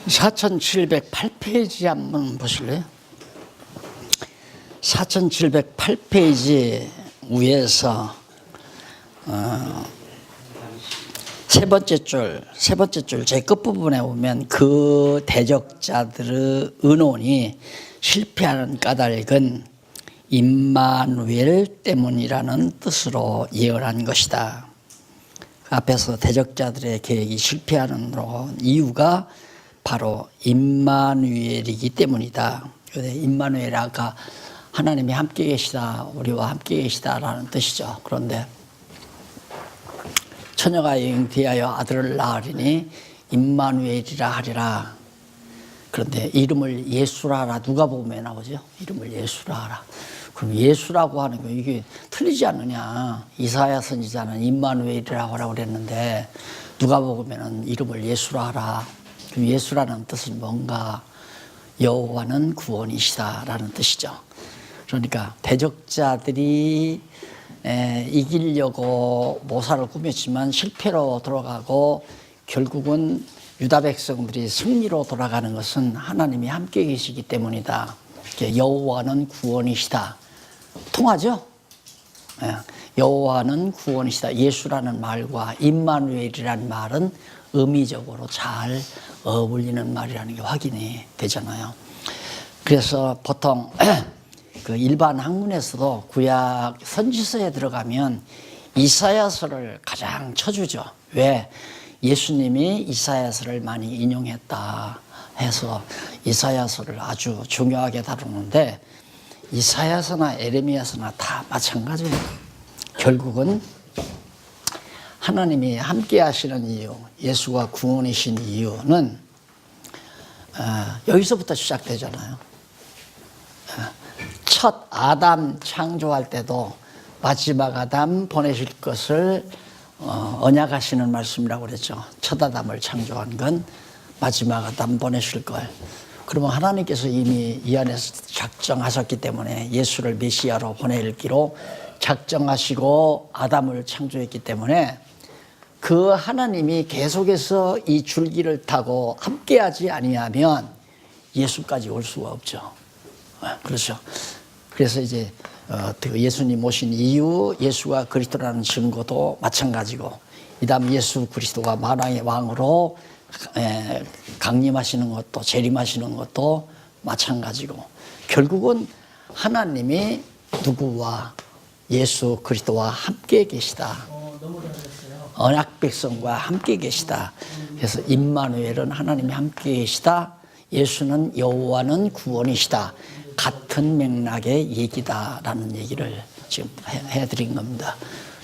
4708페이지 한번 보실래요? 4708페이지 위에서 세 번째 줄 제 끝부분에 보면 그 대적자들의 의논이 실패하는 까닭은 임마누엘 때문이라는 뜻으로 예언한 것이다. 앞에서 대적자들의 계획이 실패하는 이유가 바로 임마누엘이기 때문이다. 임마누엘 아까 하나님이 함께 계시다, 우리와 함께 계시다라는 뜻이죠. 그런데 처녀가 잉태하여 아들을 낳으리니 임마누엘이라 하리라. 그런데 이름을 예수라 하라. 누가복음에 나오죠. 이름을 예수라 하라. 그럼 예수라고 하는 거 이게 틀리지 않느냐. 이사야 선지자는 임마누엘이라고 하라고 그랬는데 누가복음에는 이름을 예수라 하라. 그럼 예수라는 뜻은 뭔가? 여호와는 구원이시다라는 뜻이죠. 그러니까 대적자들이 이기려고 모사를 꾸몄지만 실패로 돌아가고 결국은 유다 백성들이 승리로 돌아가는 것은 하나님이 함께 계시기 때문이다. 여호와는 구원이시다. 통하죠? 여호와는 구원이시다. 예수라는 말과 임마누엘이라는 말은 의미적으로 잘 어울리는 말이라는 게 확인이 되잖아요. 그래서 보통 그 일반 학문에서도 구약 선지서에 들어가면 이사야서를 가장 쳐주죠. 왜? 예수님이 이사야서를 많이 인용했다 해서 이사야서를 아주 중요하게 다루는데 이사야서나 에레미야서나 다 마찬가지예요. 결국은 하나님이 함께 하시는 이유, 예수가 구원이신 이유는 여기서부터 시작되잖아요. 첫 아담 창조할 때도 마지막 아담 보내실 것을 언약하시는 말씀이라고 그랬죠. 첫 아담을 창조한 건 마지막 아담 보내실 걸. 그러면 하나님께서 이미 이 안에서 작정하셨기 때문에 예수를 메시아로 보내기로 작정하시고 아담을 창조했기 때문에 그 하나님이 계속해서 이 줄기를 타고 함께하지 아니하면 예수까지 올 수가 없죠. 그렇죠. 그래서 이제 예수님 오신 이유, 예수가 그리스도라는 증거도 마찬가지고, 이다음 예수 그리스도가 만왕의 왕으로 강림하시는 것도 재림하시는 것도 마찬가지고, 결국은 하나님이 누구와 예수 그리스도와 함께 계시다. 언약 백성과 함께 계시다. 그래서 임마누엘은 하나님이 함께 계시다. 예수는 여호와는 구원이시다. 같은 맥락의 얘기다라는 얘기를 지금 해드린 겁니다.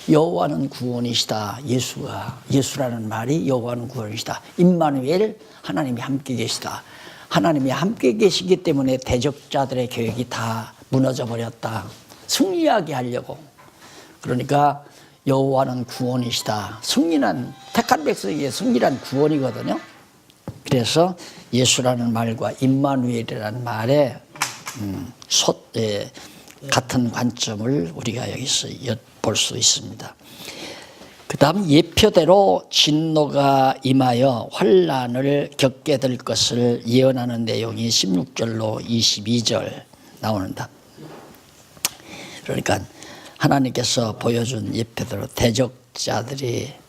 여호와는 구원이시다. 예수라는 말이 여호와는 구원이시다. 임마누엘, 하나님이 함께 계시다. 하나님이 함께 계시기 때문에 대적자들의 계획이 다 무너져 버렸다. 승리하게 하려고. 그러니까 여호와는 구원이시다. 승리란, 택한 백성에게 승리란 구원이거든요. 그래서 예수라는 말과 임마누엘이라는 말에 같은 관점을 우리가 여기서 엿볼 수 있습니다. 그 다음 예표대로 진노가 임하여 환난을 겪게 될 것을 예언하는 내용이 16절로 22절 나오는다. 그러니까 하나님께서 보여준 예표대로 대적자들에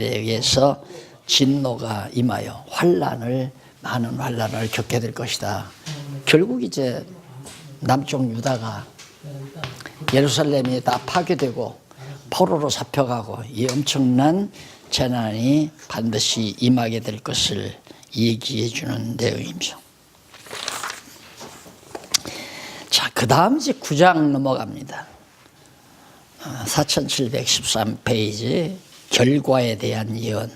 의해서 진노가 임하여 많은 환난을 겪게 될 것이다. 결국 이제 남쪽 유다가 예루살렘이 다 파괴되고 포로로 잡혀가고 이 엄청난 재난이 반드시 임하게 될 것을 얘기해 주는 내용이죠. 자, 그 다음 이제 9장 넘어갑니다. 4713페이지 결과에 대한 예언.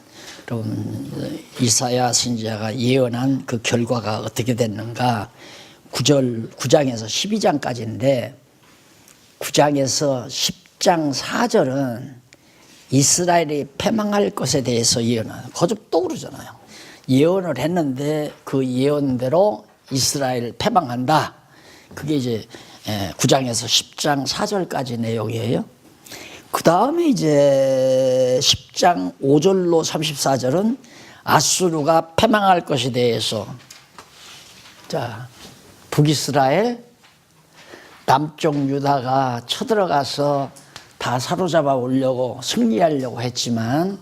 여러분, 이사야 선지자가 예언한 그 결과가 어떻게 됐는가? 9장에서 12장까지인데 9장에서 10장 4절은 이스라엘이 패망할 것에 대해서 예언하는, 거듭 또 그러잖아요. 예언을 했는데 그 예언대로 이스라엘 패망한다. 그게 이제 9장에서 10장 4절까지 내용이에요. 그 다음에 이제 10장 5절로 34절은 아수르가 패망할 것에 대해서, 자, 북이스라엘, 남쪽 유다가 쳐들어가서 다 사로잡아 오려고 승리하려고 했지만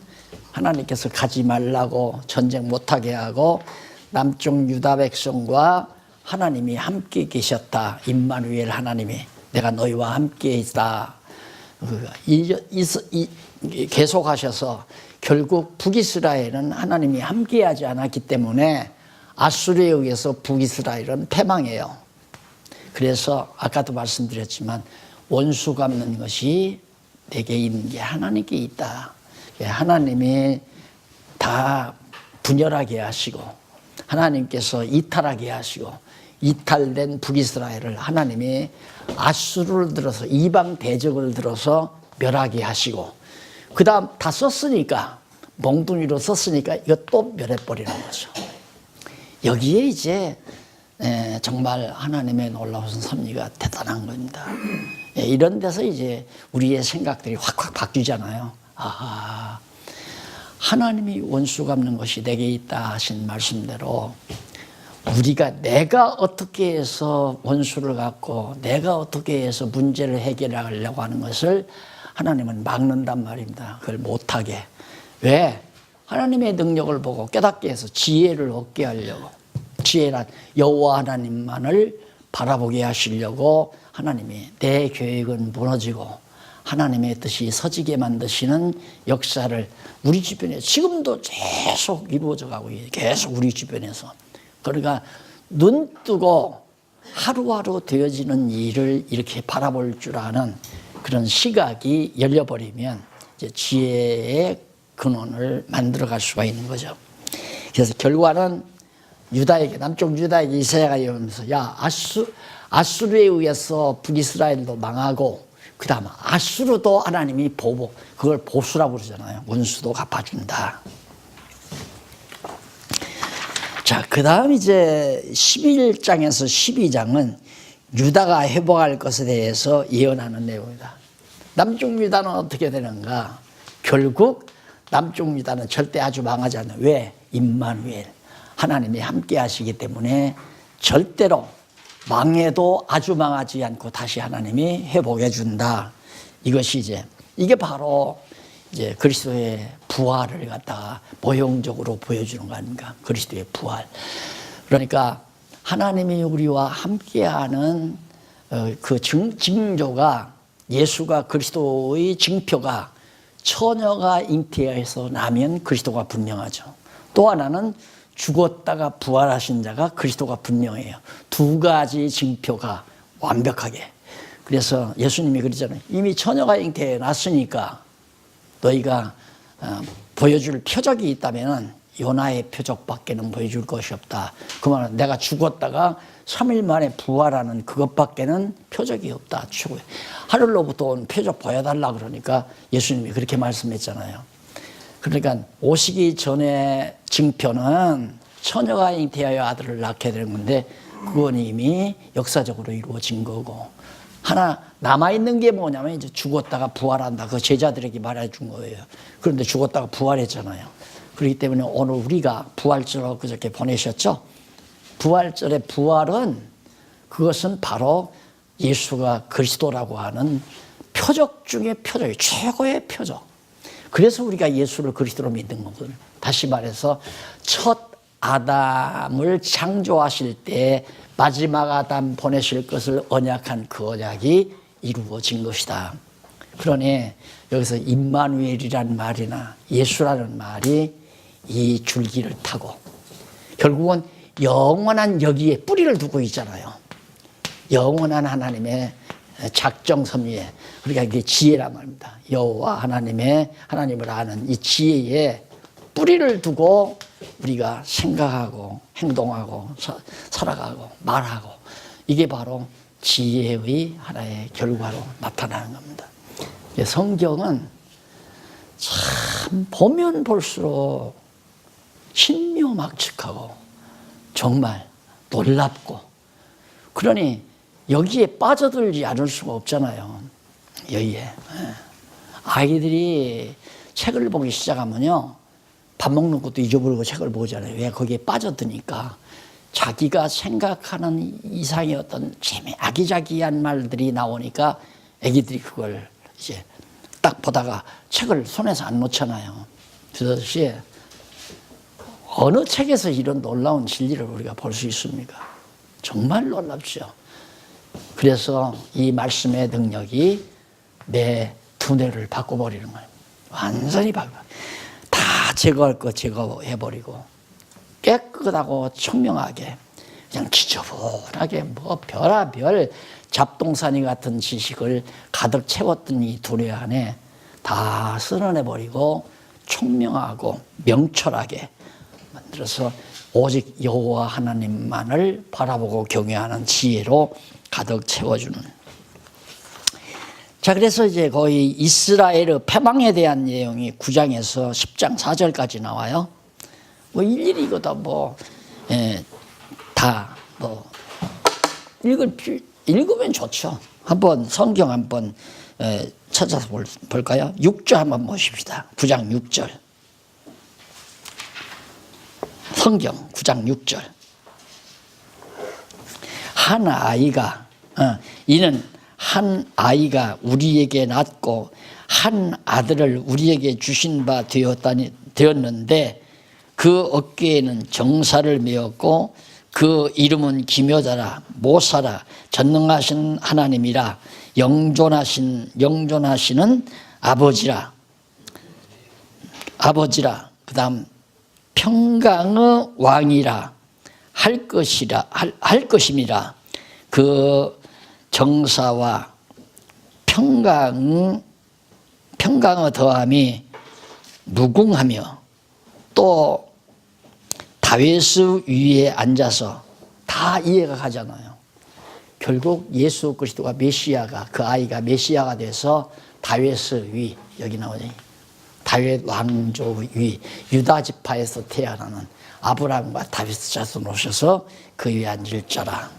하나님께서 가지 말라고 전쟁 못하게 하고 남쪽 유다 백성과 하나님이 함께 계셨다. 임마누엘 하나님이 내가 너희와 함께 있다. 계속하셔서 결국 북이스라엘은 하나님이 함께하지 않았기 때문에 아수르에 의해서 북이스라엘은 패망해요. 그래서 아까도 말씀드렸지만 원수 갚는 것이 내게 있는 게 하나님께 있다. 하나님이 다 분열하게 하시고 하나님께서 이탈하게 하시고 이탈된 북이스라엘을 하나님이 아수르를 들어서 이방 대적을 들어서 멸하게 하시고 그 다음 다 썼으니까 몽둥이로 썼으니까 이거 또 멸해버리는 거죠. 여기에 이제 정말 하나님의 놀라우신 섭리가 대단한 겁니다. 이런 데서 이제 우리의 생각들이 확확 바뀌잖아요. 아, 하나님이 원수 갚는 것이 내게 있다 하신 말씀대로 우리가 내가 어떻게 해서 원수를 갚고 내가 어떻게 해서 문제를 해결하려고 하는 것을 하나님은 막는단 말입니다. 그걸 못하게. 왜? 하나님의 능력을 보고 깨닫게 해서 지혜를 얻게 하려고. 지혜란 여호와 하나님만을 바라보게 하시려고 하나님이 내 계획은 무너지고 하나님의 뜻이 서지게 만드시는 역사를 우리 주변에 지금도 계속 이루어져 가고 계속 우리 주변에서. 그러니까 눈 뜨고 하루하루 되어지는 일을 이렇게 바라볼 줄 아는 그런 시각이 열려버리면 이제 지혜의 근원을 만들어갈 수가 있는 거죠. 그래서 결과는 유다에게, 남쪽 유다에게 이사야가 이러면서 야, 아수르에 의해서 북이스라엘도 망하고 그 다음 아수르도 하나님이 그걸 보수라고 그러잖아요. 원수도 갚아준다. 자, 그 다음 이제 11장에서 12장은 유다가 회복할 것에 대해서 예언하는 내용이다. 남쪽 유다는 어떻게 되는가? 결국 남쪽 유다는 절대 아주 망하지 않아요. 왜? 임마누엘. 하나님이 함께 하시기 때문에 절대로 망해도 아주 망하지 않고 다시 하나님이 회복해 준다. 이게 바로 이제 그리스도의 부활을 갖다가 모형적으로 보여주는 거 아닙니까? 그리스도의 부활. 그러니까 하나님이 우리와 함께하는 그 징조가 예수가 그리스도의 징표가 처녀가 잉태해서 나면 그리스도가 분명하죠. 또 하나는 죽었다가 부활하신 자가 그리스도가 분명해요. 두 가지 징표가 완벽하게. 그래서 예수님이 그러잖아요. 이미 처녀가 잉태해 놨으니까 너희가 보여줄 표적이 있다면 요나의 표적밖에는 보여줄 것이 없다. 그 말은 내가 죽었다가 3일 만에 부활하는 그것밖에는 표적이 없다. 하늘로부터 온 표적 보여달라 그러니까 예수님이 그렇게 말씀했잖아요. 그러니까 오시기 전에 징표는 처녀가 잉태하여 아들을 낳게 되는 건데 그건 이미 역사적으로 이루어진 거고 하나 남아있는 게 뭐냐면 이제 죽었다가 부활한다. 그 제자들에게 말해준 거예요. 그런데 죽었다가 부활했잖아요. 그렇기 때문에 오늘 우리가 부활절을 그저께 보내셨죠? 부활절의 부활은 그것은 바로 예수가 그리스도라고 하는 표적 중에 표적이 최고의 표적. 그래서 우리가 예수를 그리스도로 믿는 거거든요. 다시 말해서 첫 아담을 창조하실 때 마지막 아담 보내실 것을 언약한 그 언약이 이루어진 것이다. 그러니 여기서 임마누엘이라는 말이나 예수라는 말이 이 줄기를 타고 결국은 영원한 여기에 뿌리를 두고 있잖아요. 영원한 하나님의 작정 섭리에 그러니까 이게 지혜란 말입니다. 여호와 하나님을 아는 이 지혜에 뿌리를 두고 우리가 생각하고 행동하고 살아가고 말하고 이게 바로 지혜의 하나의 결과로 나타나는 겁니다. 성경은 참 보면 볼수록 신묘막측하고 정말 놀랍고 그러니 여기에 빠져들지 않을 수가 없잖아요. 여기에 아이들이 책을 보기 시작하면요 밥 먹는 것도 잊어버리고 책을 보잖아요. 왜? 거기에 빠져드니까. 자기가 생각하는 이상의 어떤 아기자기한 말들이 나오니까 애기들이 그걸 이제 딱 보다가 책을 손에서 안 놓잖아요. 그것이 어느 책에서 이런 놀라운 진리를 우리가 볼 수 있습니까? 정말 놀랍죠. 그래서 이 말씀의 능력이 내 두뇌를 바꿔버리는 거예요. 완전히 바꿔. 다 제거할 거 제거해버리고 깨끗하고 청명하게 그냥 지저분하게 뭐 별의별 잡동사니 같은 지식을 가득 채웠던 이 두뇌 안에 다 쓸어내버리고 총명하고 명철하게 만들어서 오직 여호와 하나님만을 바라보고 경외하는 지혜로 가득 채워주는. 자, 그래서 이제 거의 이스라엘의 패망에 대한 내용이 9장에서 10장 4절까지 나와요. 뭐 일일이 이거 다 읽으면 좋죠. 한번 성경 한번 찾아서 볼까요? 6절 한번 보십시다. 9장 6절. 성경 9장 6절. 한 아이가 이는 한 아이가 우리에게 낳고 한 아들을 우리에게 주신 바 되었는데 그 어깨에는 정사를 메었고 그 이름은 기묘자라 모사라 전능하신 하나님이라 영존하시는 아버지라 그다음 평강의 왕이라 할 것임이라. 그 정사와 평강의 더함이 무궁하며 또 다윗의 위에 앉아서 다 이해가 가잖아요. 결국 예수 그리스도가 메시아가 그 아이가 메시아가 돼서 다윗의 위 여기 나오죠. 다윗 왕조 위 유다 지파에서 태어나는 아브라함과 다윗 자손 오셔서 그 위에 앉을 자라.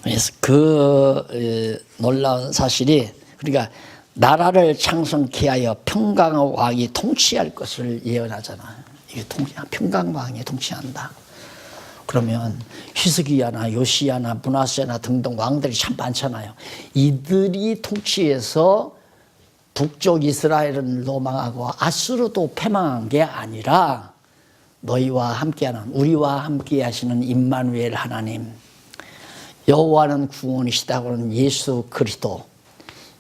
그래서 그 놀라운 사실이 그러니까 나라를 창성케 하여 평강의 왕이 통치할 것을 예언하잖아요. 이게 평강왕이 통치한다. 그러면 히스기야나 요시야나 므낫세나 등등 왕들이 참 많잖아요. 이들이 통치해서 북쪽 이스라엘은 로망하고 아수르도 패망한 게 아니라 너희와 함께하는 우리와 함께 하시는 임마누엘 하나님 여호와는 구원이시다고 하는 예수 그리스도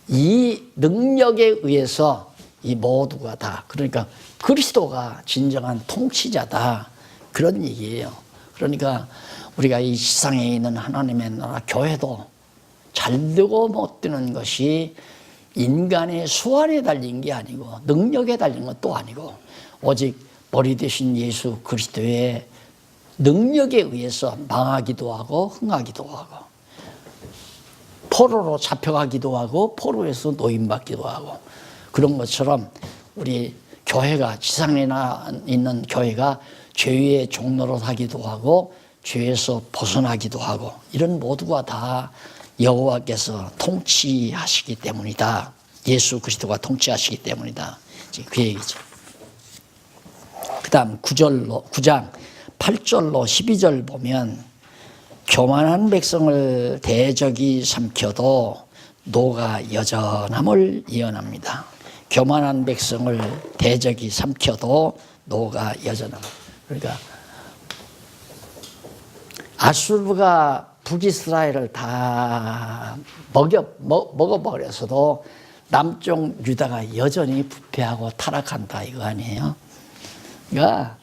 이 능력에 의해서 이 모두가 다 그러니까 그리스도가 진정한 통치자다 그런 얘기예요. 그러니까 우리가 이 세상에 있는 하나님의 나라 교회도 잘 되고 못 되는 것이 인간의 수완에 달린 게 아니고 능력에 달린 것도 아니고 오직 머리 되신 예수 그리스도의 능력에 의해서 망하기도 하고 흥하기도 하고 포로로 잡혀가기도 하고 포로에서 노임받기도 하고 그런 것처럼 우리 교회가 지상에 있는 교회가 죄의 종로로 하기도 하고 죄에서 벗어나기도 하고 이런 모두가 다 여호와께서 통치하시기 때문이다. 예수 그리스도가 통치하시기 때문이다. 그 얘기죠. 그 다음 9장 8절로 12절 보면 교만한 백성을 대적이 삼켜도 노가 여전함을 예언합니다. 교만한 백성을 대적이 삼켜도 노가 여전함. 그러니까 아수르가 북이스라엘을 다 먹어버려서도 남쪽 유다가 여전히 부패하고 타락한다 이거 아니에요? 그러니까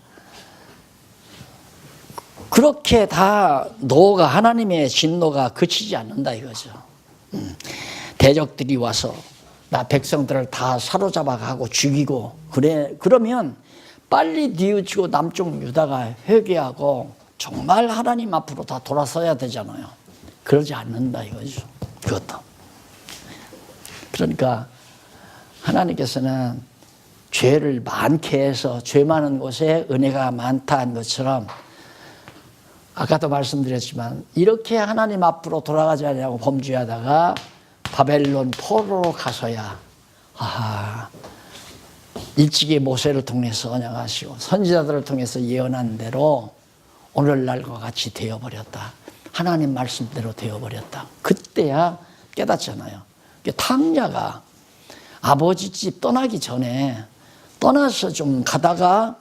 그렇게 다 노가 하나님의 진노가 그치지 않는다 이거죠. 대적들이 와서 나 백성들을 다 사로잡아 가고 죽이고 그러면 빨리 뉘우치고 남쪽 유다가 회개하고 정말 하나님 앞으로 다 돌아서야 되잖아요. 그러지 않는다 이거죠. 그것도. 그러니까 하나님께서는 죄를 많게 해서 죄 많은 곳에 은혜가 많다는 것처럼 아까도 말씀드렸지만 이렇게 하나님 앞으로 돌아가지 않냐고 범죄하다가 바벨론 포로로 가서야 일찍이 모세를 통해서 언약하시고 선지자들을 통해서 예언한 대로 오늘날과 같이 되어버렸다. 하나님 말씀대로 되어버렸다. 그때야 깨닫잖아요. 탕자가 아버지 집 떠나기 전에 떠나서 좀 가다가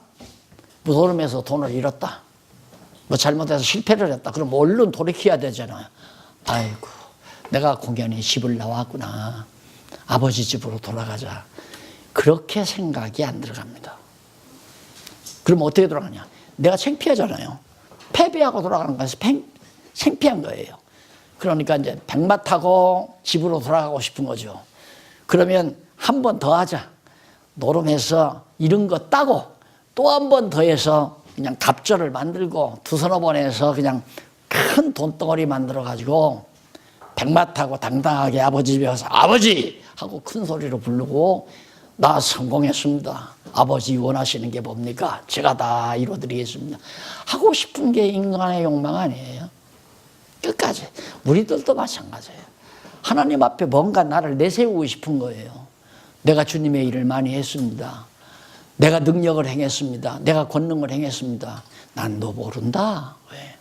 무도름에서 돈을 잃었다. 뭐 잘못해서 실패를 했다. 그럼 얼른 돌이켜야 되잖아요. 아이고, 내가 공연히 집을 나왔구나. 아버지 집으로 돌아가자. 그렇게 생각이 안 들어갑니다. 그럼 어떻게 돌아가냐? 내가 창피하잖아요. 패배하고 돌아가는 것이 창피한 거예요. 그러니까 이제 백마 타고 집으로 돌아가고 싶은 거죠. 그러면 한 번 더 하자. 노름해서 이런 거 따고 또 한 번 더 해서 그냥 갑절을 만들고 두서너 번 해서 그냥 큰 돈덩어리 만들어가지고 백마 타고 당당하게 아버지 집에 가서 아버지! 하고 큰 소리로 부르고 나 성공했습니다. 아버지 원하시는 게 뭡니까? 제가 다 이루어드리겠습니다. 하고 싶은 게 인간의 욕망 아니에요? 끝까지. 우리들도 마찬가지예요. 하나님 앞에 뭔가 나를 내세우고 싶은 거예요. 내가 주님의 일을 많이 했습니다. 내가 능력을 행했습니다. 내가 권능을 행했습니다. 난 너 모른다. 왜?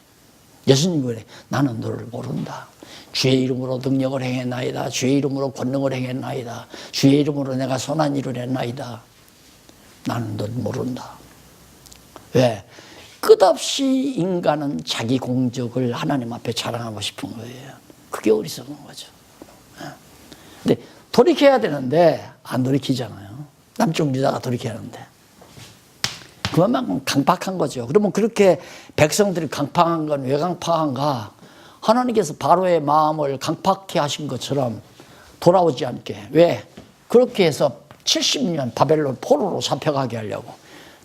예수님 그래. 나는 너를 모른다. 주의 이름으로 능력을 행했나이다. 주의 이름으로 권능을 행했나이다. 주의 이름으로 내가 선한 일을 했나이다. 나는 널 모른다. 왜? 끝없이 인간은 자기 공적을 하나님 앞에 자랑하고 싶은 거예요. 그게 어리석은 거죠. 근데 돌이켜야 되는데 안 돌이키잖아요. 남쪽 유다가 돌이켜야 하는데. 그만큼 강팍한 거죠. 그러면 그렇게 백성들이 강팍한 건 왜 강팍한가? 하나님께서 바로의 마음을 강팍해 하신 것처럼 돌아오지 않게. 왜? 그렇게 해서 70년 바벨론 포로로 잡혀가게 하려고.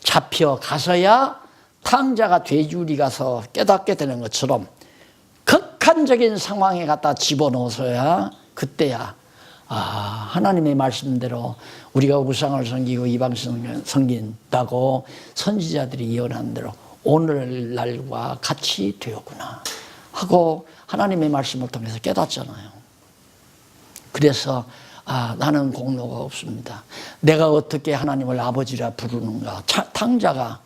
잡혀가서야 탕자가 돼지우리 가서 깨닫게 되는 것처럼 극한적인 상황에 갖다 집어넣어서야 그때야 하나님의 말씀대로 우리가 우상을 섬기고 이방신을 섬긴다고 선지자들이 예언한 대로 오늘날과 같이 되었구나 하고 하나님의 말씀을 통해서 깨닫잖아요. 그래서 나는 공로가 없습니다. 내가 어떻게 하나님을 아버지라 부르는가. 탕자가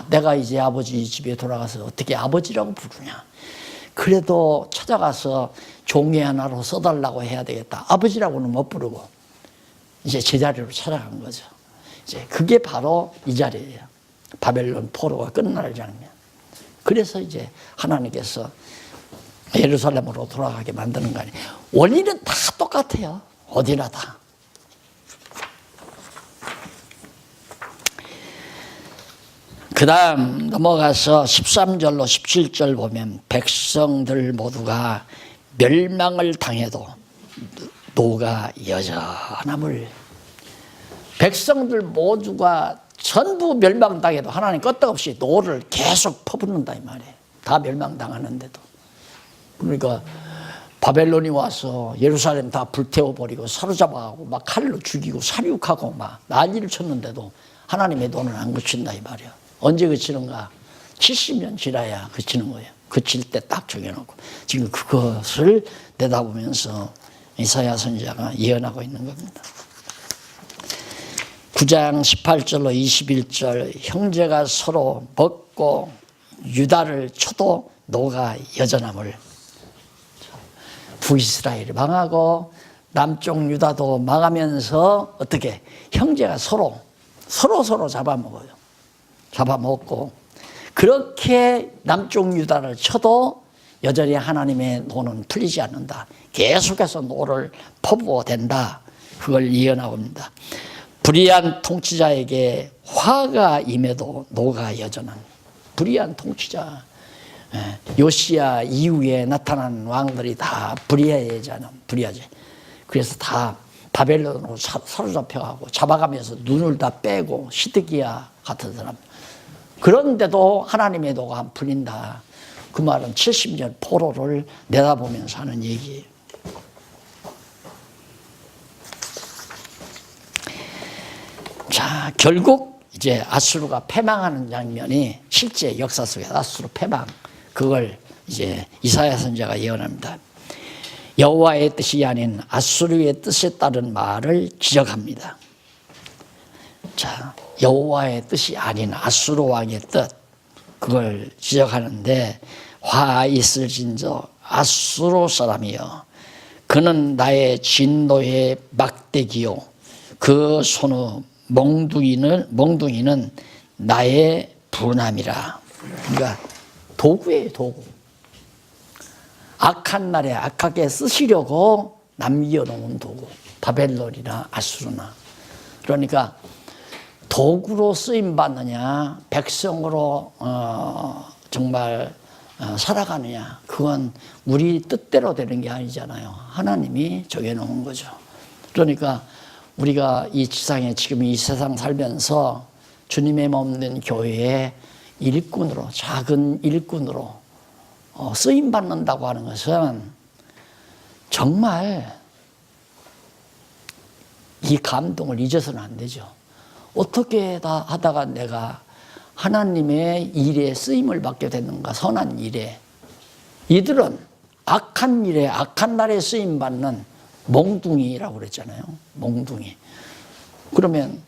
내가 이제 아버지 집에 돌아가서 어떻게 아버지라고 부르냐. 그래도 찾아가서 종이 하나로 써달라고 해야 되겠다. 아버지라고는 못 부르고 이제 제자리로 찾아간 거죠. 이제 그게 바로 이 자리예요. 바벨론 포로가 끝날 장면. 그래서 이제 하나님께서 예루살렘으로 돌아가게 만드는 거 아니에요. 원리는 다 똑같아요. 어디나 다. 그 다음 넘어가서 13절로 17절 보면 백성들 모두가 멸망을 당해도 노가 여전함을. 백성들 모두가 전부 멸망당해도 하나님 끄떡없이 노를 계속 퍼붓는다 이 말이에요. 다 멸망당하는데도. 그러니까 바벨론이 와서 예루살렘 다 불태워버리고 사로잡아가고 막 칼로 죽이고 살육하고 막 난리를 쳤는데도 하나님의 노는 안 그친다 이 말이에요. 언제 그치는가? 70년 지나야 그치는 거예요. 그칠 때 딱 정해놓고 지금 그것을 내다보면서 이사야 선지자가 예언하고 있는 겁니다. 9장 18절로 21절 형제가 서로 먹고 유다를 쳐도 노가 여전함을. 북이스라엘이 망하고 남쪽 유다도 망하면서 어떻게 형제가 서로 잡아먹어요. 잡아먹고 그렇게 남쪽 유다를 쳐도 여전히 하나님의 노는 풀리지 않는다. 계속해서 노를 퍼부어댄다. 그걸 예언하옵니다. 불의한 통치자에게 화가 임해도 노가 여전한. 불의한 통치자. 요시야 이후에 나타난 왕들이 다 불의하잖아. 불의하지. 그래서 다 바벨론으로 사로잡혀가고 잡아가면서 눈을 다 빼고 시드기야 같은 사람. 그런데도 하나님의 노가 안 풀린다. 그 말은 70년 포로를 내다보면서 하는 얘기예요. 자, 결국 이제 아수르가 패망하는 장면이 실제 역사 속에 아수르 패망, 그걸 이제 이사야 선지자가 예언합니다. 여호와의 뜻이 아닌 아수르의 뜻에 따른 말을 지적합니다. 자, 여호와의 뜻이 아닌 아수르 왕의 뜻, 그걸 지적하는데, 화 있을진저 아수르 사람이여, 그는 나의 진노의 막대기요, 그 손의 몽둥이는 나의 분함이라. 그러니까 도구예요, 도구. 악한 날에 악하게 쓰시려고 남겨놓은 도구. 바벨론이나 아수르나. 그러니까 도구로 쓰임 받느냐, 백성으로 정말 살아가느냐, 그건 우리 뜻대로 되는 게 아니잖아요. 하나님이 정해놓은 거죠. 그러니까 우리가 이 지상에 지금 이 세상 살면서 주님의 몸된 교회의 일꾼으로, 작은 일꾼으로 쓰임 받는다고 하는 것은 정말 이 감동을 잊어서는 안 되죠. 어떻게 다 하다가 내가 하나님의 일에 쓰임을 받게 됐는가, 선한 일에. 이들은 악한 일에, 악한 날에 쓰임 받는 몽둥이라고 그랬잖아요. 몽둥이. 그러면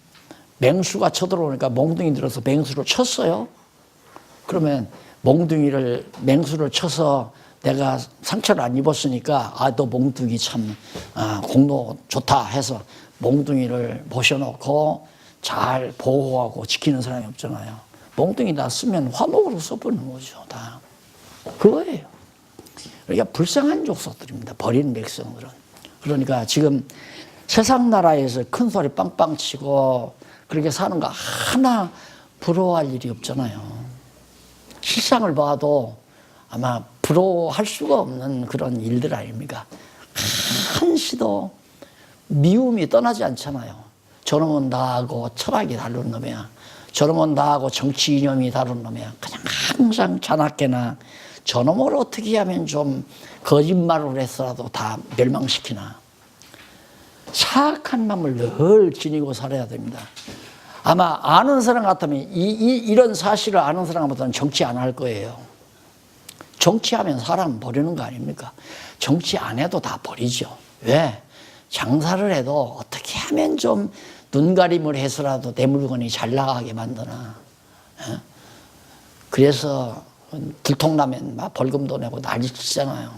맹수가 쳐들어오니까 몽둥이 들어서 맹수를 쳤어요. 그러면 맹수를 쳐서 내가 상처를 안 입었으니까, 너 몽둥이 참, 공로 좋다 해서 몽둥이를 모셔놓고 잘 보호하고 지키는 사람이 없잖아요. 몽둥이 다 쓰면 화목으로 써버리는 거죠, 다. 그거예요. 그러니까 불쌍한 족속들입니다, 버린 백성들은. 그러니까 지금 세상 나라에서 큰 소리 빵빵 치고 그렇게 사는 거 하나 부러워할 일이 없잖아요. 실상을 봐도 아마 부러워할 수가 없는 그런 일들 아닙니까? 한시도 미움이 떠나지 않잖아요. 저놈은 나하고 철학이 다른 놈이야. 저놈은 나하고 정치 이념이 다른 놈이야. 그냥 항상 자나깨나 저놈을 어떻게 하면 좀 거짓말을 해서라도 다 멸망시키나. 사악한 마음을 늘 지니고 살아야 됩니다. 아마 아는 사람 같으면 이런 사실을 아는 사람 같으면 정치 안 할 거예요. 정치하면 사람 버리는 거 아닙니까? 정치 안 해도 다 버리죠. 왜? 장사를 해도 어떻게 하면 좀 눈가림을 해서라도 내 물건이 잘 나가게 만드나. 그래서 들통나면 막 벌금도 내고 난리치잖아요.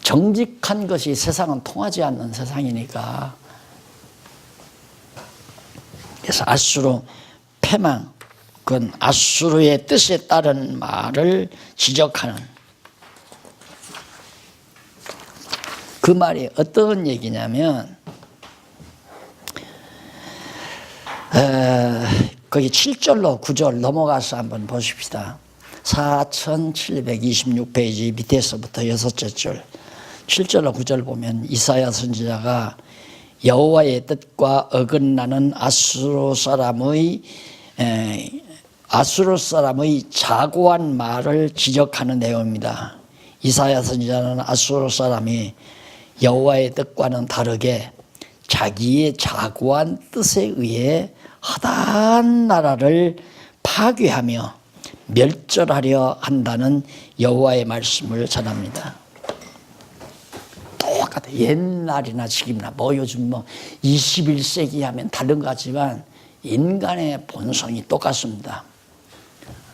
정직한 것이 세상은 통하지 않는 세상이니까. 그래서 아수르 패망, 그건 아수르의 뜻에 따른 말을 지적하는, 그 말이 어떤 얘기냐면, 거기 7절로 9절 넘어가서 한번 보십시다. 4726페이지 밑에서부터 6째 줄 7절로 9절 보면 이사야 선지자가 여호와의 뜻과 어긋나는 아수르 사람의 자고한 말을 지적하는 내용입니다. 이사야 선지자는 아수르 사람이 여호와의 뜻과는 다르게 자기의 자고한 뜻에 의해 허다한 나라를 파괴하며 멸절하려 한다는 여호와의 말씀을 전합니다. 똑같아요. 옛날이나 지금이나 요즘 21세기 하면 다른 것 같지만 인간의 본성이 똑같습니다.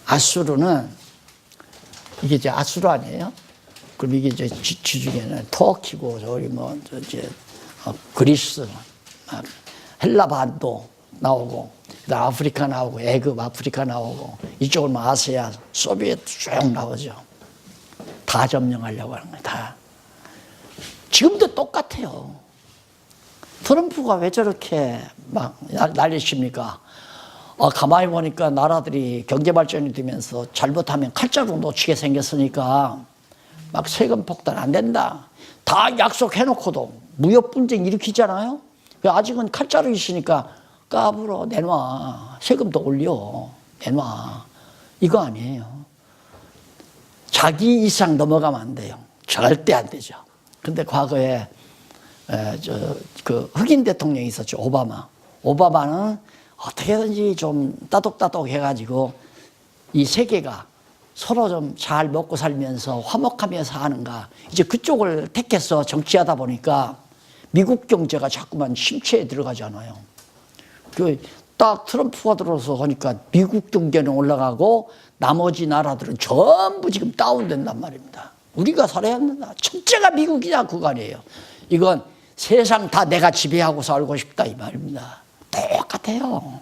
아수르는, 이게 이제 아수르 아니에요? 그럼 이게 이제 지중해는 터키고 그리스, 헬라 반도 나오고, 그다음 아프리카 나오고, 애굽 아프리카 나오고, 이쪽은 아시아, 소비에트 쭉 나오죠. 다 점령하려고 하는 거예요, 다. 지금도 똑같아요. 트럼프가 왜 저렇게 막 난리칩니까? 가만히 보니까 나라들이 경제 발전이 되면서 잘못하면 칼자루 놓치게 생겼으니까 막 세금 폭탄 안 된다. 다 약속해놓고도 무역 분쟁 일으키잖아요. 아직은 칼자루 있으니까 까불어 내놔. 세금도 올려 내놔. 이거 아니에요. 자기 이상 넘어가면 안 돼요. 절대 안 되죠. 근데 과거에 그 흑인 대통령이 있었죠. 오바마는 어떻게든지 좀 따독따독 해가지고 이 세계가 서로 좀 잘 먹고 살면서 화목하며 사는가. 이제 그쪽을 택해서 정치하다 보니까 미국 경제가 자꾸만 침체에 들어가잖아요. 그 딱 트럼프가 들어서 하니까 미국 경제는 올라가고 나머지 나라들은 전부 지금 다운된단 말입니다. 우리가 살아야 한다. 첫째가 미국이냐 그거 아니에요. 이건 세상 다 내가 지배하고 살고 싶다 이 말입니다. 똑같아요.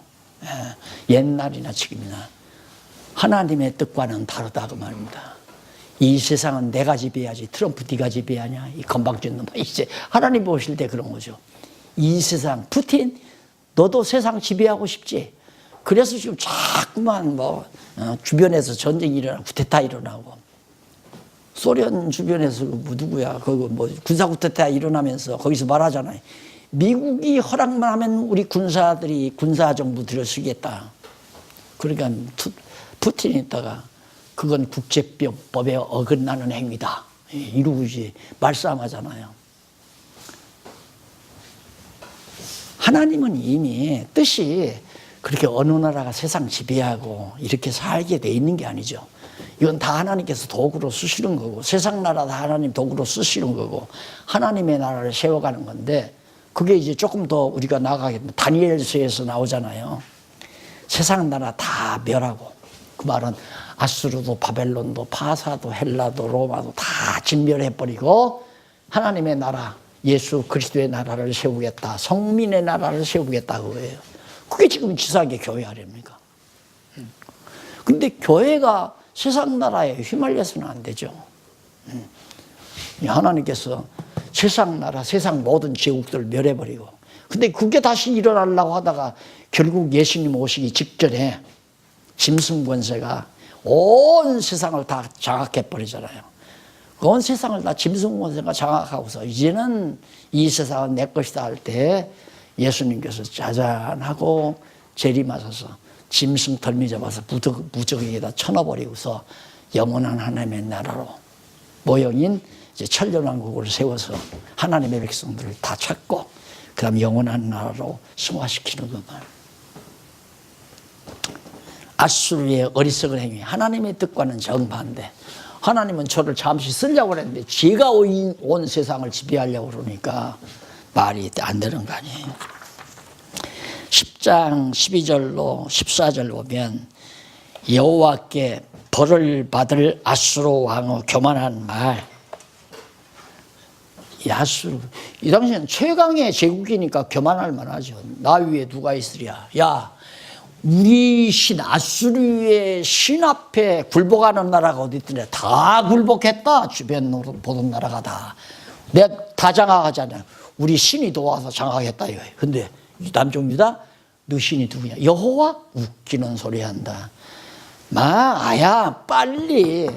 옛날이나 지금이나 하나님의 뜻과는 다르다 그 말입니다. 이 세상은 내가 지배해야지 트럼프 네가 지배하냐 이 건방진 놈. 이제 하나님 보실 때 그런 거죠. 이 세상 푸틴 너도 세상 지배하고 싶지. 그래서 지금 자꾸만 주변에서 전쟁이 일어나고 쿠데타 일어나고 소련 주변에서 누구야 군사 쿠데타 일어나면서 거기서 말하잖아요. 미국이 허락만 하면 우리 군사들이 군사정부 들여쓰겠다. 그러니까 푸틴이 있다가 그건 국제법에 어긋나는 행위다. 이러고 이제 말싸움하잖아요. 하나님은 이미 뜻이 그렇게 어느 나라가 세상 지배하고 이렇게 살게 돼 있는 게 아니죠. 이건 다 하나님께서 도구로 쓰시는 거고 세상 나라 다 하나님 도구로 쓰시는 거고 하나님의 나라를 세워가는 건데 그게 이제 조금 더 우리가 나아가게 되면 다니엘서에서 나오잖아요. 세상 나라 다 멸하고 그 말은 아수르도 바벨론도 파사도 헬라도 로마도 다 진멸해버리고 하나님의 나라 예수 그리스도의 나라를 세우겠다. 성민의 나라를 세우겠다 그거예요. 그게 지금 지상의 교회 아닙니까? 근데 교회가 세상 나라에 휘말려서는 안 되죠. 하나님께서 세상 나라, 세상 모든 제국들을 멸해버리고 근데 그게 다시 일어나려고 하다가 결국 예수님 오시기 직전에 짐승 권세가 온 세상을 다 장악해버리잖아요. 온 세상을 다 짐승 권세가 장악하고서 이제는 이 세상은 내 것이다 할 때 예수님께서 짜잔하고 재림하셔서 짐승 덜미 잡아서 무적에다 쳐넣어버리고서 영원한 하나님의 나라로 모형인 이제 천년왕국을 세워서 하나님의 백성들을 다 찾고 그 다음 영원한 나라로 승화시키는 것만. 아수르의 어리석은 행위 하나님의 뜻과는 정반대. 하나님은 저를 잠시 쓰려고 그랬는데 제가 온 세상을 지배하려고 그러니까 말이 안 되는 거 아니에요. 10장 12절로 14절 보면 여호와께 벌을 받을 아수르 왕의 교만한 말. 이 아수르 이 당시에는 최강의 제국이니까 교만할 만하죠. 나 위에 누가 있으랴. 야 우리 신 아수르의 신 앞에 굴복하는 나라가 어디 있더냐. 다 굴복했다. 주변 보던 나라가 다. 내가 다 장악하잖아요. 우리 신이 도와서 장악했다 이거예요. 근데 남쪽 유다 너 신이 누구냐. 여호와 웃기는 소리 한다. 아야 빨리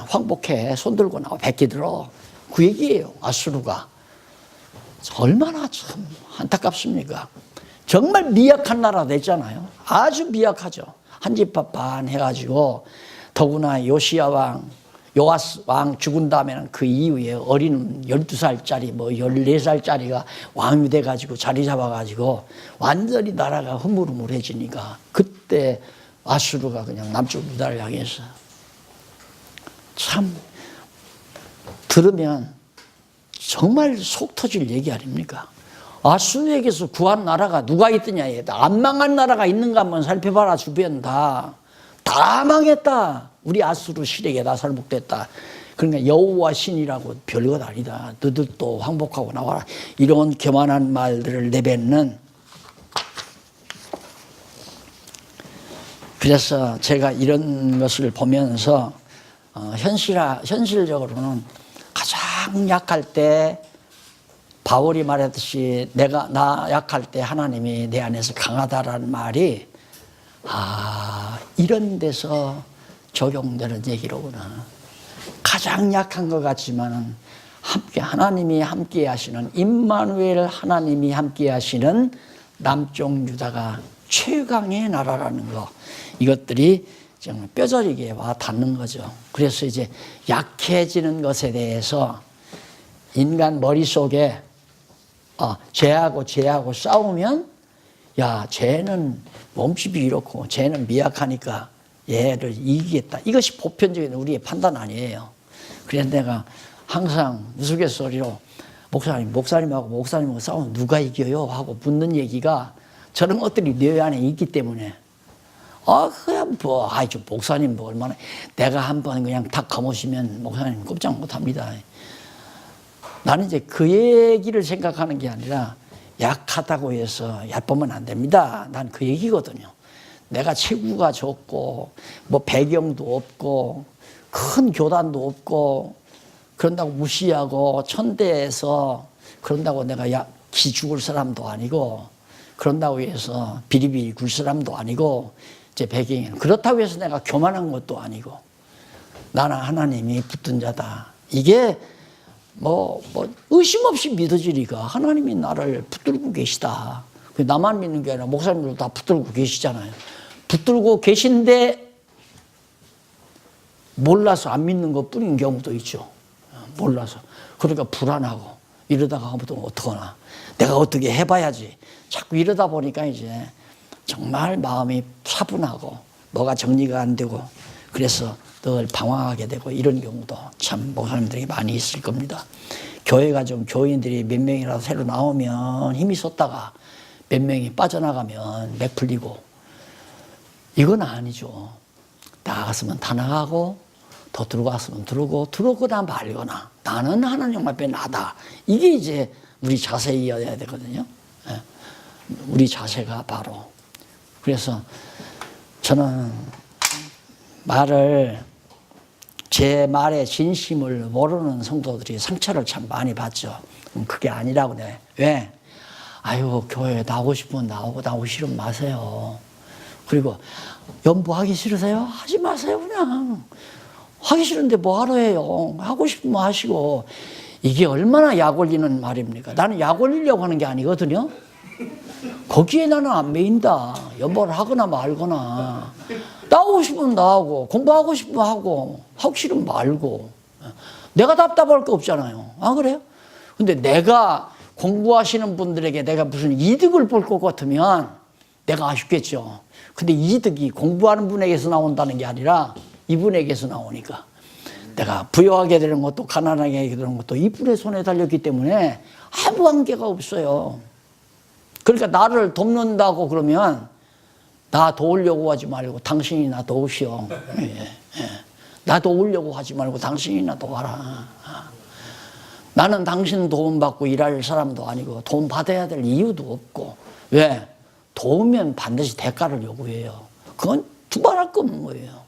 황복해. 손 들고 나와 백기 들어. 그 얘기예요. 아수르가 얼마나 참 안타깝습니까. 정말 미약한 나라 됐잖아요. 아주 미약하죠. 한 집합 반 해가지고 더구나 요시야 왕 요아스 왕 죽은 다음에는 그 이후에 어린 12살짜리 14살짜리가 왕이 돼가지고 자리 잡아가지고 완전히 나라가 흐물흐물해지니까 그때 아수르가 그냥 남쪽 유다를 향해서 참 들으면 정말 속 터질 얘기 아닙니까? 아수르에게서 구한 나라가 누가 있더냐. 안 망한 나라가 있는가 한번 살펴봐라. 주변 다 망했다. 우리 아수르 실에게 다 설복됐다. 그러니까 여호와 신이라고 별것 아니다. 너들도 항복하고 나와라. 이런 교만한 말들을 내뱉는. 그래서 제가 이런 것을 보면서 현실적으로는 가장 약할 때 바울이 말했듯이 나 약할 때 하나님이 내 안에서 강하다라는 말이 이런 데서 적용되는 얘기로구나. 가장 약한 것 같지만은 하나님이 함께 하시는 임마누엘 하나님이 함께 하시는 남쪽 유다가 최강의 나라라는 거. 이것들이 정말 뼈저리게 와 닿는 거죠. 그래서 이제 약해지는 것에 대해서 인간 머릿속에 죄하고 싸우면 야 쟤는 몸집이 이렇고 쟤는 미약하니까 얘를 이기겠다. 이것이 보편적인 우리의 판단 아니에요. 그래서 내가 항상 우스갯소리로 목사님하고 싸우면 누가 이겨요? 하고 묻는 얘기가 저런 것들이 뇌 안에 있기 때문에 그냥 뭐 저 목사님 뭐 얼마나 내가 한번 그냥 탁 감으시면 목사님 꼼짝 못합니다. 나는 이제 그 얘기를 생각하는 게 아니라 약하다고 해서 얕보면 안 됩니다. 난 그 얘기거든요. 내가 체구가 적고 뭐 배경도 없고 큰 교단도 없고 그런다고 무시하고 천대에서 그런다고 내가 기 죽을 사람도 아니고 그런다고 해서 비리비리 굴 사람도 아니고 제 배경에는 그렇다고 해서 내가 교만한 것도 아니고 나는 하나님이 붙든 자다. 이게 뭐 의심 없이 믿어지니까 하나님이 나를 붙들고 계시다. 나만 믿는 게 아니라 목사님들도 다 붙들고 계시잖아요. 붙들고 계신데 몰라서 안 믿는 것 뿐인 경우도 있죠. 몰라서. 그러니까 불안하고 이러다가 아무도 어떡하나. 내가 어떻게 해봐야지. 자꾸 이러다 보니까 이제 정말 마음이 차분하고 뭐가 정리가 안 되고 그래서 늘 방황하게 되고 이런 경우도 참 목사님들이 많이 있을 겁니다. 교회가 좀 교인들이 몇 명이라도 새로 나오면 힘이 솟다가 몇 명이 빠져나가면 맥 풀리고 이건 아니죠. 나갔으면 다 나가고 더 들어갔으면 들어오거나 말거나 나는 하나님 앞에 나다. 이게 이제 우리 자세이어야 되거든요. 우리 자세가 바로. 그래서 저는 제 말의 진심을 모르는 성도들이 상처를 참 많이 받죠. 그게 아니라고 내. 왜? 아유, 교회 나오고 싶으면 나오고 싫으면 마세요. 그리고 연보하기 싫으세요? 하지 마세요, 그냥. 하기 싫은데 뭐하러 해요? 하고 싶으면 하시고. 이게 얼마나 약 올리는 말입니까? 나는 약 올리려고 하는 게 아니거든요. 거기에 나는 안 매인다. 연보를 하거나 말거나. 나오고 싶으면 나오고, 공부하고 싶으면 하고, 하기 싫으면 말고. 내가 답답할 거 없잖아요. 아, 그래요? 근데 내가 공부하시는 분들에게 내가 무슨 이득을 볼 것 같으면 내가 아쉽겠죠. 근데 이득이 공부하는 분에게서 나온다는 게 아니라 이분에게서 나오니까 내가 부여하게 되는 것도 가난하게 되는 것도 이분의 손에 달렸기 때문에 아무 관계가 없어요. 그러니까 나를 돕는다고 그러면 나 도우려고 하지 말고 당신이 나 도우시오. 나 도우려고 하지 말고 당신이 나 도와라. 나는 당신 도움받고 일할 사람도 아니고 도움받아야 될 이유도 없고. 왜? 도우면 반드시 대가를 요구해요. 그건 두말할 거 없는 거예요.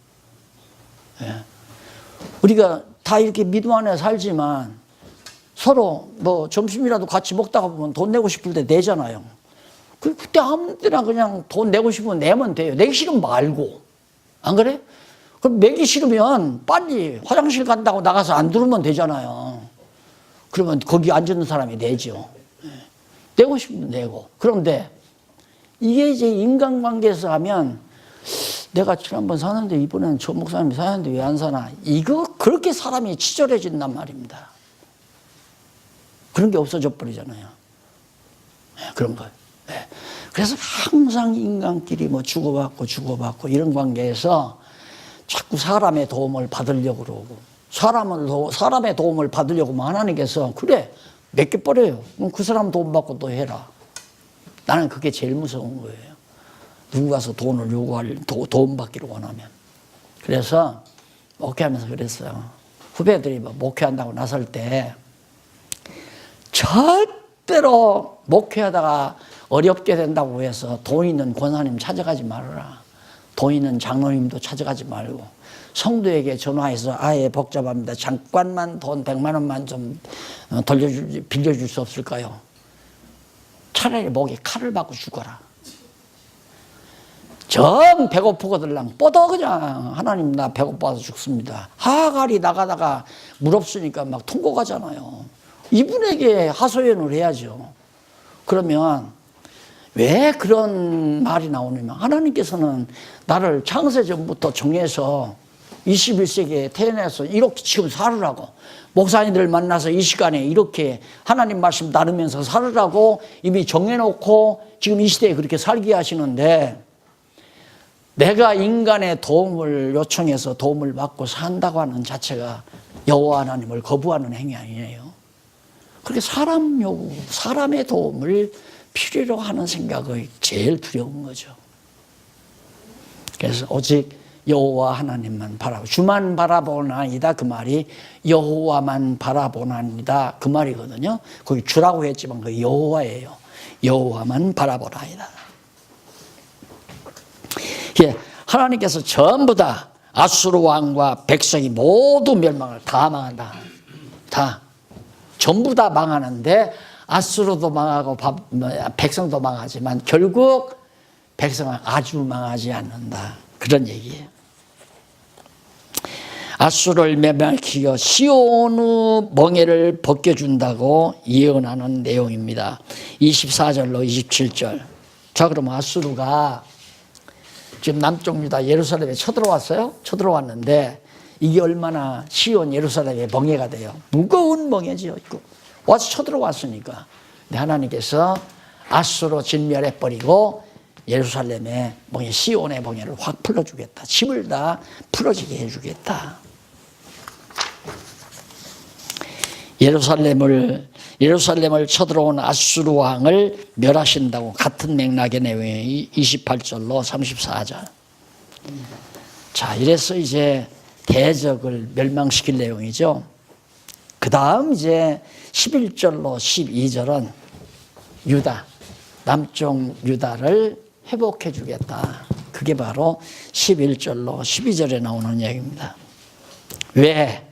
우리가 다 이렇게 믿음 안에 살지만 서로 뭐 점심이라도 같이 먹다가 보면 돈 내고 싶을 때 내잖아요. 그때 아무 때나 그냥 돈 내고 싶으면 내면 돼요. 내기 싫으면 말고. 안 그래? 그럼 내기 싫으면 빨리 화장실 간다고 나가서 안 들으면 되잖아요. 그러면 거기 앉는 사람이 내죠. 내고 싶으면 내고. 그런데 이게 이제 인간관계에서 하면 내가 지난번 사는데 이번에는 저 목사님이 사는데 왜 안 사나. 이거 그렇게 사람이 치졸해진단 말입니다. 그런 게 없어져 버리잖아요. 그런 거. 그래서 항상 인간끼리 뭐 주고받고 이런 관계에서 자꾸 사람의 도움을 받으려고 그러고 사람의 도움을 받으려고 하나님께서 그래 맡겨버려요. 그럼 그 사람 도움받고 또 해라. 나는 그게 제일 무서운 거예요. 누구 가서 돈을 도움받기를 원하면. 그래서 목회하면서 그랬어요. 후배들이 뭐 목회한다고 나설 때 절대로 목회하다가 어렵게 된다고 해서 돈 있는 권사님 찾아가지 말아라. 돈 있는 장로님도 찾아가지 말고 성도에게 전화해서 아예 복잡합니다. 잠깐만 돈 100만 원만 좀 빌려줄 수 없을까요? 차라리 목에 칼을 받고 죽어라. 정 배고프거들랑 뻗어 그냥 하나님 나 배고파서 죽습니다. 하갈이 나가다가 물 없으니까 막 통곡하잖아요. 이분에게 하소연을 해야죠. 그러면 왜 그런 말이 나오냐면 하나님께서는 나를 창세전부터 정해서 21세기에 태어나서 이렇게 지금 살으라고 목사님들 만나서 이 시간에 이렇게 하나님 말씀 나누면서 살으라고 이미 정해놓고 지금 이 시대에 그렇게 살게 하시는데 내가 인간의 도움을 요청해서 도움을 받고 산다고 하는 자체가 여호와 하나님을 거부하는 행위 아니에요. 그렇게 사람 요구, 사람의 도움을 필요로 하는 생각이 제일 두려운 거죠. 그래서 오직 여호와 하나님만 바라보, 주만 바라보나이다 그 말이 여호와만 바라보나이다 그 말이거든요. 거기 주라고 했지만 그 여호와예요. 여호와만 바라보나이다. 예, 하나님께서 전부 다 아수르 왕과 백성이 모두 멸망을 다 망한다. 다 전부 다 망하는데 아수르도 망하고 백성도 망하지만 결국 백성은 아주 망하지 않는다. 그런 얘기예요. 아수르를 멸망시켜 시온의 멍에를 벗겨준다고 예언하는 내용입니다. 24절로 27절. 자, 그러면 아수르가 지금 남쪽 유다 예루살렘에 쳐들어왔어요. 쳐들어왔는데 이게 얼마나 시온 예루살렘의 멍에가 돼요. 무거운 멍에지요. 와서 쳐들어왔으니까. 근데 하나님께서 아수르로 진멸해버리고 예루살렘의 멍에, 시온의 멍에를 확 풀어주겠다. 침을 다 풀어지게 해주겠다. 예루살렘을 쳐들어온 아수르 왕을 멸하신다고 같은 맥락의 내용이 28절로 34절. 자, 이래서 이제 대적을 멸망시킬 내용이죠. 그 다음 이제 11절로 12절은 유다, 남쪽 유다를 회복해 주겠다. 그게 바로 11절로 12절에 나오는 얘기입니다. 왜?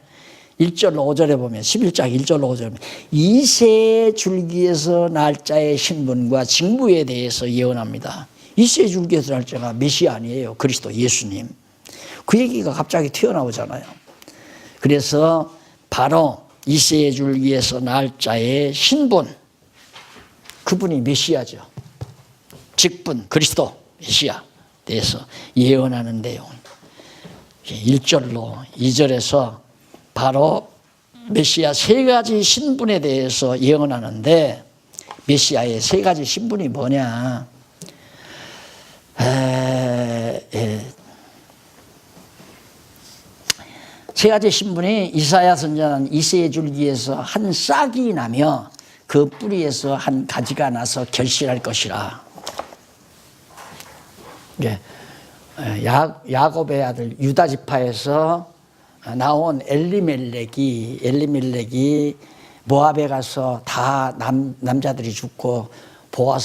1절 5절에 보면 11장 1절 5절에 보면 이새 줄기에서 날짜의 신분과 직무에 대해서 예언합니다. 이새 줄기에서 날짜가 메시아 아니에요. 그리스도 예수님. 그 얘기가 갑자기 튀어나오잖아요. 그래서 바로 이새 줄기에서 날짜의 신분, 그분이 메시아죠. 직분, 그리스도 메시아 대해서 예언하는 내용. 1절로 2절에서 바로 메시아 세 가지 신분에 대해서 예언하는데 메시아의 세 가지 신분이 뭐냐? 세 가지 신분이 이사야 선지자는 이새의 줄기에서 한 싹이 나며 그 뿌리에서 한 가지가 나서 결실할 것이라. 야곱의 아들 유다 지파에서 나온 엘리멜렉이 모압에 가서 다 남자들이 죽고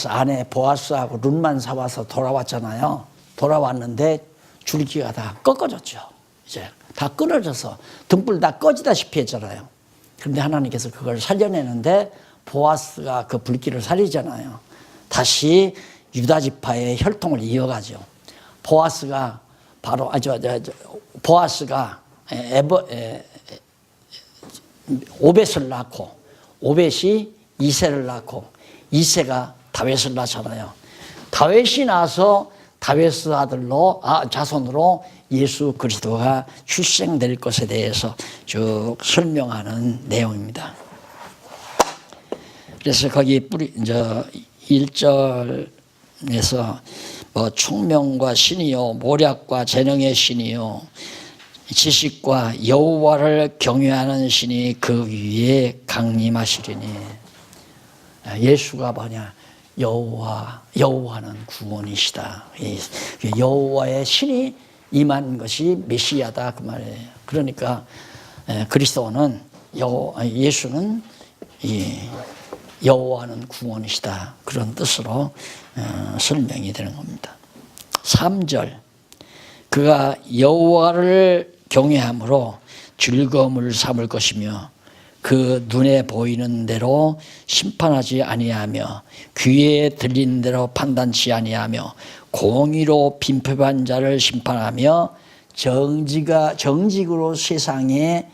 아내 보아스하고 룻만 사와서 돌아왔잖아요. 돌아왔는데 줄기가 다 꺾어졌죠. 이제 다 끊어져서 등불 다 꺼지다시피 했잖아요. 그런데 하나님께서 그걸 살려내는데 보아스가 그 불길을 살리잖아요. 다시 유다 지파의 혈통을 이어가죠. 보아스가 바로 보아스가 오벳을 낳고 오벳이 이새를 낳고 이새가 다윗을 낳잖아요. 다윗이 나서 다윗의 아들로 자손으로 예수 그리스도가 출생될 것에 대해서 쭉 설명하는 내용입니다. 그래서 거기 1절에서 총명과 신이요 모략과 재능의 신이요 지식과 여호와를 경외하는 신이 그 위에 강림하시리니. 예수가 뭐냐? 여호와는 구원이시다. 여호와의 신이 임한 것이 메시아다 그 말이에요. 그러니까 그리스도는 예수는 여호와는 구원이시다 그런 뜻으로 설명이 되는 겁니다. 3절 그가 여호와를 경외함으로 즐거움을 삼을 것이며 그 눈에 보이는 대로 심판하지 아니하며 귀에 들리는 대로 판단치 아니하며 공의로 빈법한 자를 심판하며 정직으로 세상에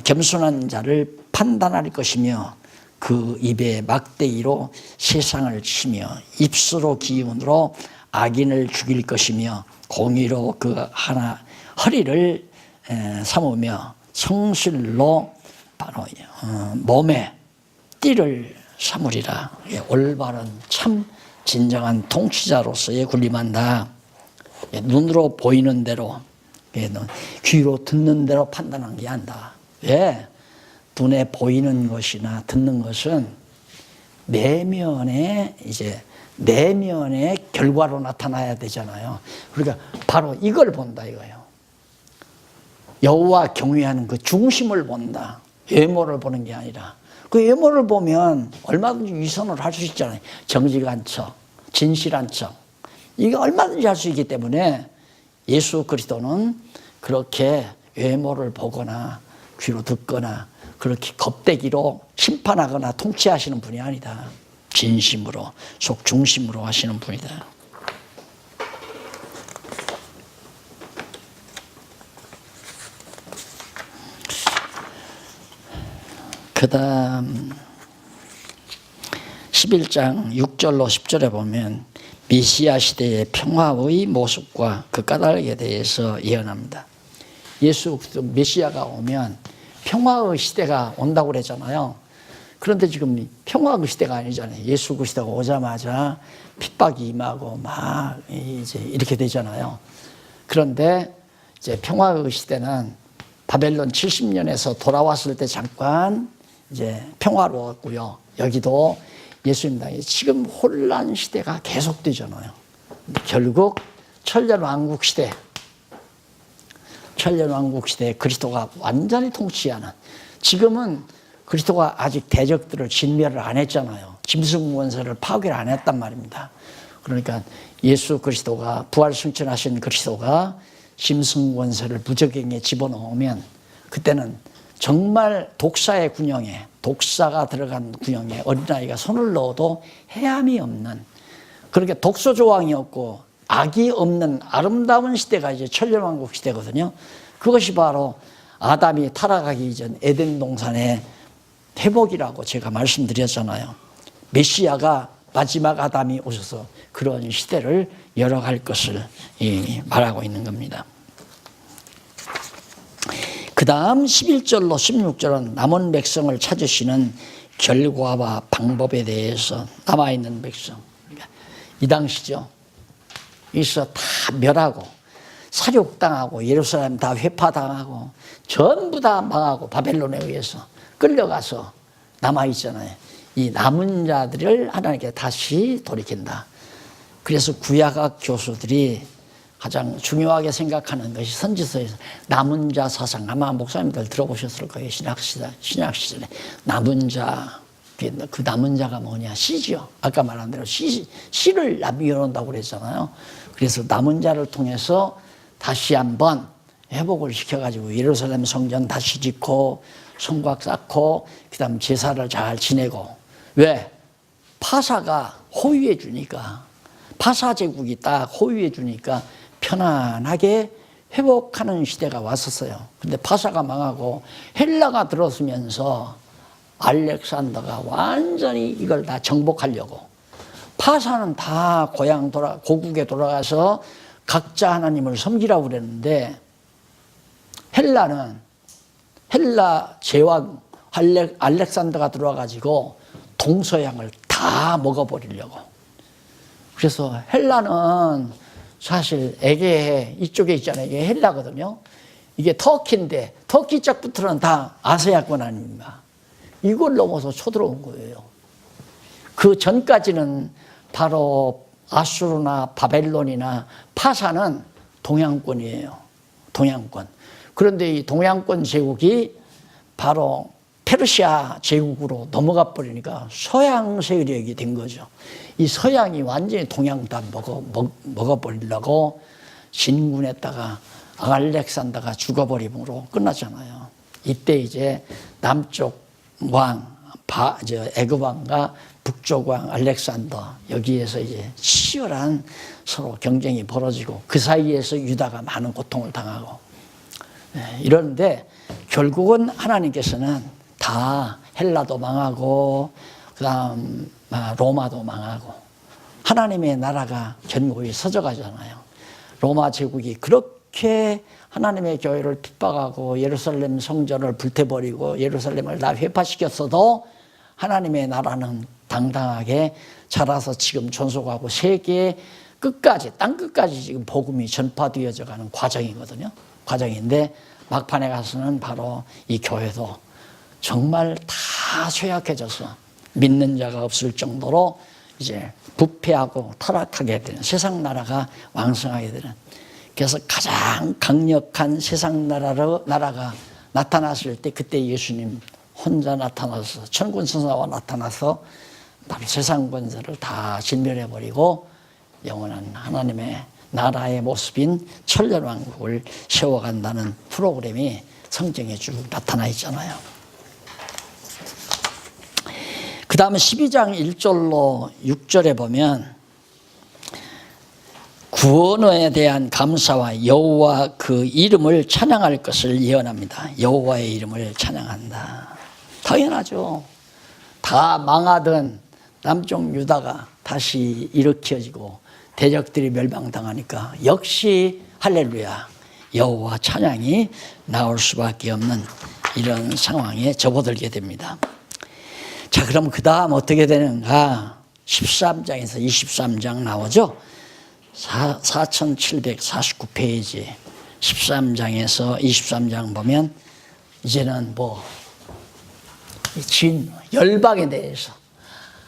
겸손한 자를 판단할 것이며 그 입에 막대기로 세상을 치며 입술로 기운으로 악인을 죽일 것이며 공의로 그 허리를 삼으며 성실로 바로 몸에 띠를 삼으리라. 올바른 참 진정한 통치자로서의 군림한다. 눈으로 보이는 대로 귀로 듣는 대로 판단한 게 아니다. 왜? 눈에 보이는 것이나 듣는 것은 내면의 결과로 나타나야 되잖아요. 그러니까 바로 이걸 본다 이거예요. 여호와 경외하는 그 중심을 본다. 외모를 보는 게 아니라. 그 외모를 보면 얼마든지 위선을 할 수 있잖아요. 정직한 척, 진실한 척. 이게 얼마든지 할 수 있기 때문에 예수 그리스도는 그렇게 외모를 보거나 귀로 듣거나 그렇게 겁대기로 심판하거나 통치하시는 분이 아니다. 진심으로, 속 중심으로 하시는 분이다. 그 다음 11장 6절로 10절에 보면 메시아 시대의 평화의 모습과 그 까닭에 대해서 예언합니다. 예수 메시아가 오면 평화의 시대가 온다고 그랬잖아요. 그런데 지금 평화의 시대가 아니잖아요. 예수 그리스도가 오자마자 핍박이 임하고 막 이제 이렇게 되잖아요. 그런데 이제 평화의 시대는 바벨론 70년에서 돌아왔을 때 잠깐 이제 평화로웠고요. 여기도 예수님 당에 지금 혼란 시대가 계속되잖아요. 결국 천년왕국 시대에 그리스도가 완전히 통치하는, 지금은 그리스도가 아직 대적들을 진멸을 안 했잖아요. 짐승 원수를 파괴를 안 했단 말입니다. 그러니까 예수 그리스도가 부활 승천하신 그리스도가 짐승 원수를 무적행에 집어넣으면 그때는 정말 독사의 군형에, 독사가 들어간 군형에 어린아이가 손을 넣어도 해함이 없는, 그렇게 독소 조항이 없고 악이 없는 아름다운 시대가 이제 천년왕국 시대거든요. 그것이 바로 아담이 타락하기 이전 에덴 동산의 회복이라고 제가 말씀드렸잖아요. 메시아가 마지막 아담이 오셔서 그런 시대를 열어갈 것을 말하고 있는 겁니다. 그 다음 11절로 16절은 남은 백성을 찾으시는 결과와 방법에 대해서 남아있는 백성, 그러니까 이 당시죠. 이서 다 멸하고 사륙당하고 예루살렘 다 회파당하고 전부 다 망하고 바벨론에 의해서 끌려가서 남아있잖아요. 이 남은 자들을 하나님께 다시 돌이킨다. 그래서 구약학 교수들이 가장 중요하게 생각하는 것이 선지서에서 남은 자 사상, 아마 목사님들 들어보셨을 거예요. 신약 시절에 남은 자, 그 남은 자가 뭐냐, 씨죠. 아까 말한 대로 씨를 남겨놓는다고 그랬잖아요. 그래서 남은 자를 통해서 다시 한번 회복을 시켜가지고 예루살렘 성전 다시 짓고 성곽 쌓고 그 다음 제사를 잘 지내고. 왜? 파사가 호위해 주니까, 파사 제국이 딱 호위해 주니까 편안하게 회복하는 시대가 왔었어요. 근데 파사가 망하고 헬라가 들어서면서 알렉산더가 완전히 이걸 다 정복하려고, 파사는 다 고국에 돌아가서 각자 하나님을 섬기라고 그랬는데 헬라 제왕 알렉산더가 들어와가지고 동서양을 다 먹어버리려고. 그래서 헬라는 사실 에게해 이쪽에 있잖아요. 이게 헬라거든요. 이게 터키인데 터키 쪽부터는 다 아시아권 아닙니까? 이걸 넘어서 쳐들어온 거예요. 그 전까지는 바로 아수르나 바벨론이나 파사는 동양권이에요. 동양권. 그런데 이 동양권 제국이 바로 페르시아 제국으로 넘어가 버리니까 서양 세력이 된 거죠. 이 서양이 완전히 동양 다 먹어버리려고 진군했다가 알렉산더가 죽어버림으로 끝났잖아요. 이때 이제 남쪽 왕, 애굽 왕과 북쪽 왕 알렉산더, 여기에서 이제 치열한 서로 경쟁이 벌어지고 그 사이에서 유다가 많은 고통을 당하고, 이러는데 결국은 하나님께서는 다 헬라도 망하고 그다음 로마도 망하고 하나님의 나라가 견고히 서져가잖아요. 로마 제국이 그렇게 하나님의 교회를 핍박하고 예루살렘 성전을 불태버리고 예루살렘을 다 회파시켰어도 하나님의 나라는 당당하게 자라서 지금 존속하고 세계 끝까지, 땅 끝까지 지금 복음이 전파되어져 가는 과정이거든요. 과정인데 막판에 가서는 바로 이 교회도 정말 다 쇠약해져서 믿는 자가 없을 정도로 이제 부패하고 타락하게 되는 세상 나라가 왕성하게 되는. 그래서 가장 강력한 세상 나라가 나타났을 때 그때 예수님 혼자 나타나서 천군 천사와 나타나서 바로 세상 권세를 다 진멸해버리고 영원한 하나님의 나라의 모습인 천년왕국을 세워간다는 프로그램이 성경에 쭉 나타나 있잖아요. 그 다음에 12장 1절로 6절에 보면 구원에 대한 감사와 여호와 그 이름을 찬양할 것을 예언합니다. 여호와의 이름을 찬양한다. 당연하죠. 다 망하던 남쪽 유다가 다시 일으켜지고 대적들이 멸망당하니까 역시 할렐루야 여호와 찬양이 나올 수밖에 없는 이런 상황에 접어들게 됩니다. 자, 그럼 그 다음 어떻게 되는가? 13장에서 23장 나오죠. 4749페이지 13장에서 23장 보면 이제는 열방에 대해서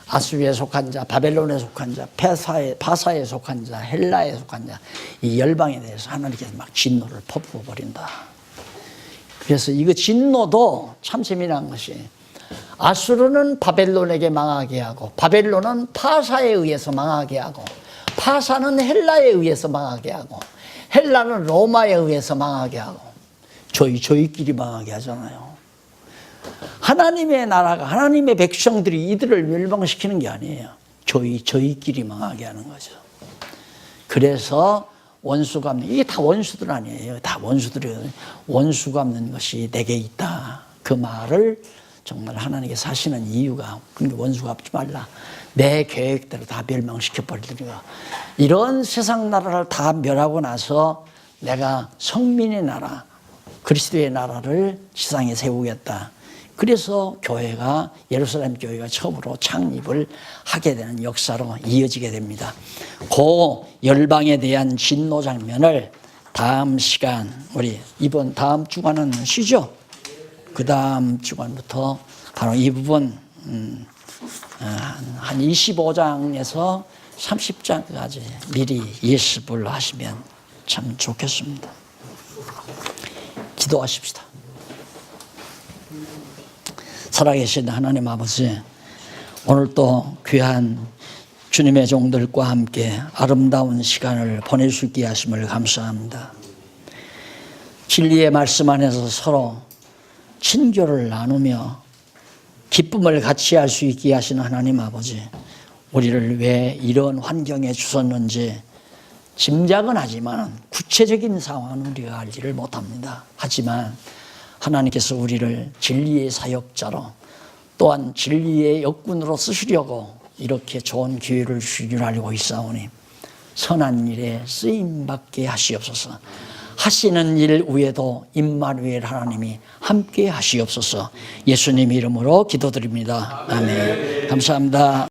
아수리에 속한 자, 바벨론에 속한 자, 바사에 속한 자, 헬라에 속한 자, 이 열방에 대해서 하나님께서 막 진노를 퍼부어 버린다. 그래서 이거 진노도 참 재미난 것이 아수르는 바벨론에게 망하게 하고 바벨론은 파사에 의해서 망하게 하고 파사는 헬라에 의해서 망하게 하고 헬라는 로마에 의해서 망하게 하고 저희끼리 망하게 하잖아요. 하나님의 나라가 하나님의 백성들이 이들을 멸망시키는 게 아니에요. 저희끼리 망하게 하는 거죠. 그래서 원수 갚는 이게 다 원수들 아니에요. 다 원수들이에요. 원수 갚는 것이 내게 있다. 그 말을 정말 하나님께서 하시는 이유가 그러니까 원수 갚지 말라. 내 계획대로 다 멸망시켜버리리라. 이런 세상 나라를 다 멸하고 나서 내가 성민의 나라 그리스도의 나라를 지상에 세우겠다. 그래서 교회가 예루살렘 교회가 처음으로 창립을 하게 되는 역사로 이어지게 됩니다. 그 열방에 대한 진노 장면을 다음 시간 우리 이번 다음 주간은 쉬죠. 그 다음 주간부터 바로 이 부분 한 25장에서 30장까지 미리 예습을 하시면 참 좋겠습니다. 기도하십시다. 살아계신 하나님 아버지, 오늘 또 귀한 주님의 종들과 함께 아름다운 시간을 보낼 수 있게 하심을 감사합니다. 진리의 말씀 안에서 서로 친교를 나누며 기쁨을 같이 할 수 있게 하시는 하나님 아버지, 우리를 왜 이런 환경에 주셨는지 짐작은 하지만 구체적인 상황은 우리가 알지를 못합니다. 하지만 하나님께서 우리를 진리의 사역자로 또한 진리의 역군으로 쓰시려고 이렇게 좋은 기회를 주신 줄 알고 있사오니 선한 일에 쓰임받게 하시옵소서. 하시는 일 위에도 임마누엘 하나님이 함께 하시옵소서. 예수님 이름으로 기도드립니다. 아멘. 감사합니다.